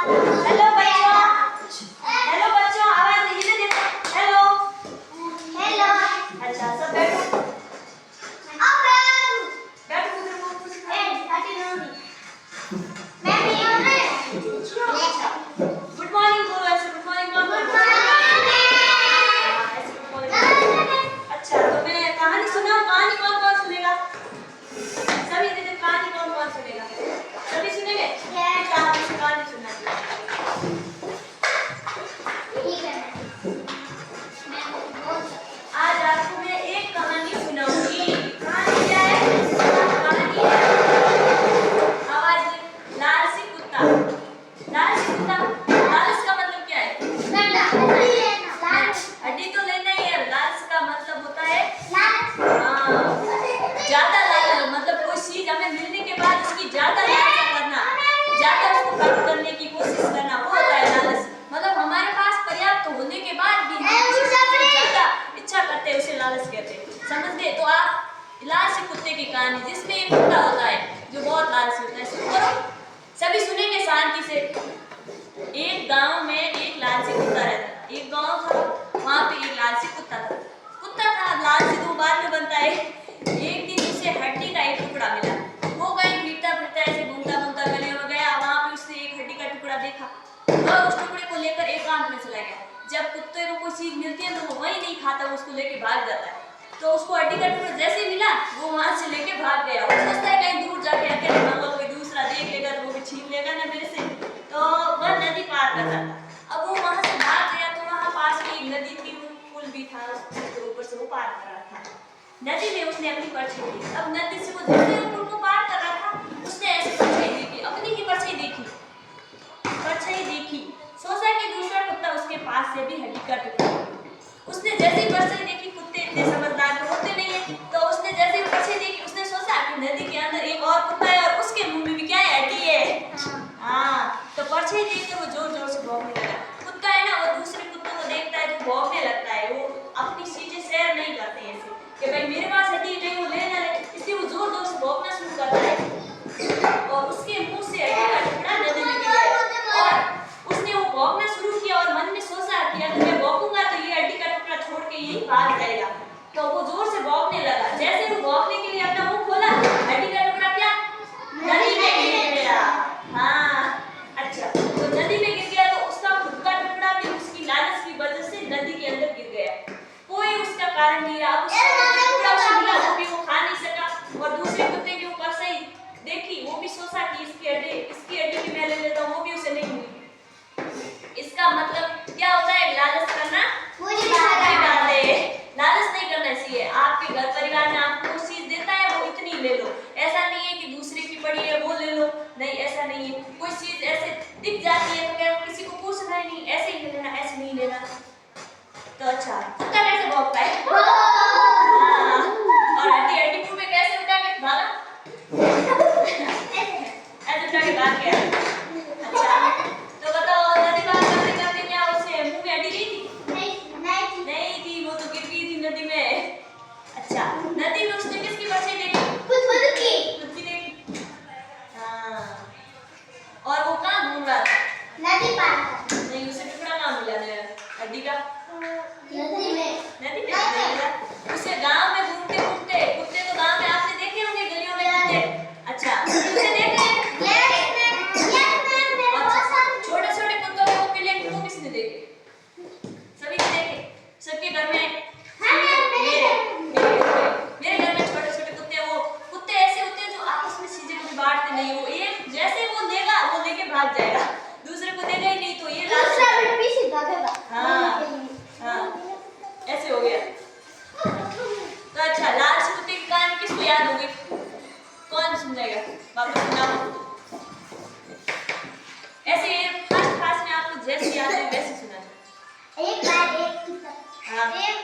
Hello बच्चों, hello बच्चों, आवाज नहीं देते। Hello hello. अच्छा सब बैठो। अब बैठो उधर वो कुछ मैं भी हूं ना। गुड मॉर्निंग बोलो ऐसे। गुड मॉर्निंग कौन गुड बोलता है? मॉर्निंग। ऐसे गुड मॉर्निंग। अच्छा तो मैं कहानी सुनाऊं। कहानी कौन कौन सुनेगा? सभी दीदी कहानी कौन कौन सुनेगा? सभी सुनेंगे? यस। आप मुझे कहानी सुनाइए। ठीक है। मैं बोल आज आपको मैं एक कहानी सुनाऊंगी। कहानी क्या है? कहानी है आवाज लालची कुत्ता। लालची कुत्ता, लालच का मतलब क्या है? हड्डी लेना। हड्डी तो लेना ही है। लालच का मतलब होता है लाल। हाँ, ज्यादा लालच, मतलब कोई चीज हमें मिलने के बाद उसकी ज्यादा लालसा करना, ज्यादा उसको प्राप्त करने की कोशिश करना, वो होता है लालच। मतलब हमारे पास पर्याप्त होने के बाद भी हम किसी चीज की ज्यादा इच्छा करते हैं, उसे लालच कहते हैं। समझ गए? तो आप लालची कुत्ते की कहानी, जिसमें एक कुत्ता होता है जो बहुत लालची होता है। शुरू करो, सभी सुनेंगे शांति से। एक गांव में एक लालची कुत्ता रहता था। एक गांव था, वहां पे एक लालची कुत्ता था। कुत्ता था लालची तो बाद में बनता है। एक दिन उसे हड्डी का एक टुकड़ा मिला। वो कहीं फिरता फिरता ऐसे घूमता घूमता गली में गया, वहां पे उसने एक हड्डी का टुकड़ा देखा। वह उस टुकड़े को लेकर एकांत में चला गया। जब कुत्ते को कोई चीज मिलती है तो वो वही नहीं खाता, वो उसको लेके भाग जाता है। तो उसको हड्डी का टुकड़ा जैसे ही मिला, वो वहां से लेके भाग गया। वो सोचता है कहीं दूर जाके अकेले मांगो, कोई दूसरा देख लेगा तो वो भी छीन लेगा ना मेरे से। तो वह नदी पार कर रहा था। अब वो वहां से भाग गया तो वहां पास में एक नदी थी, वो पुल भी था, उस पुल के ऊपर से वो पार कर रहा था। नदी में उसने अपनी परछाई देखी। अब नदी से वो जैसे पुल को पार कर रहा था, उसने ऐसे परछाई देखी, अपनी ही परछाई देखी। परछाई देखी, सोचा कि दूसरा कुत्ता उसके पास से भी हड्डी का टुकड़ा। उसने जैसे ही परछाई देखी, कुत्ते इतने समझदार तो होते नहीं है, तो उसने जैसे ही परछाई देखी, उसने सोचा कि नदी के अंदर एक और कुत्ता है और उसके मुंह में भी क्या है? हड्डी है। हाँ, तो परछाई देखकर वो जोर जोर से भौंकने लगा। कुत्ता है ना, वो दूसरे कुत्तों को देखता है तो भौंकने लगता है। वो अपनी चीजें शेयर नहीं करते ऐसे कि भाई मेरे पास हड्डी नहीं, वो ले ना ले, इसलिए वो जोर जोर से भौंकना शुरू करता है और उसके मुंह से हड्डी का टुकड़ा नदी में गिर गया। और उसने वो भौंकना शुरू किया और मन में सोचा कि अगर मैं भौंकूंगा तो ये हड्डी का टुकड़ा छोड़ के यही भाग जाएगा। तो वो जोर से भौंकने लगा। जैसे वो भौंकने के लिए अपना मुंह खोला, हड्डी का टुकड़ा क्या नदी में गिर गया। हाँ, अच्छा, तो नदी में गिर गया तो उसका खुद का टुकड़ा भी उसकी लालच की वजह से नदी के अंदर गिर गया। कोई उसका कारण नहीं रहा। उसका टुकड़ा उसे मिला, वो भी वो खा नहीं सका। और दूसरे कुत्ते के ऊपर से देखी, वो भी सोचा कि इसकी हड्डी भी मैं ले लेता हूँ, वो भी उसे नहीं मिली। इसका मतलब क्या होता है? लालच करना बुरी बात है। लालच नहीं करना चाहिए। आपके घर परिवार में आपको कोई चीज देता है, वो इतनी ले लो। ऐसा नहीं है कि दूसरे की पड़ी है वो ले लो, नहीं ऐसा नहीं है। कोई चीज ऐसे दिख जाती है तो क्या किसी को पूछना ही नहीं, ऐसे ही ले लेना, ऐसे नहीं लेना। तो अच्छा, कुत्ता कैसे भौंकता है? हाँ, और हड्डी हड्डी मुंह में कैसे उठा के भागा? ऐसे उठा के भाग गया। अच्छा, तो बताओ नदी पार करते करते क्या उसे मुंह में हड्डी नहीं थी? नहीं थी, वो तो गिर गई थी नदी में। अच्छा, नदी में उसने किसकी परछाई देखी? खुद की देखी। हाँ, और वो कहाँ घूम रहा था? नदी पार। नहीं, उसे टुकड़ा कहाँ मिला हड्डी का? नदी में नदी में नहीं मिला। उसे गांव में घूमते घूमते, कुत्ते तो गांव में आपने देखे होंगे गलियों में कुत्ते। अच्छा, उसे देखे? छोटे छोटे कुत्तों के वो पीले वो किसने देखे? सभी ने देखे? सबके घर में? मेरे घर में छोटे छोटे कुत्ते, वो कुत्ते ऐसे होते हैं जो आपस में चीजें कभी बांटते नहीं। वो एक जैसे वो देगा वो लेके भाग जाएगा, दूसरे को देगा ही नहीं। तो ये हाँ, ऐसे हो गया। तो अच्छा, लालची कुत्ते की कहानी किसको याद होगी? कौन सुनाएगा? वापस सुनाओ। ऐसे फर्स्ट क्लास में आपको जैसे याद है वैसे सुना। एक बार एक कुत्ता हाँ। एक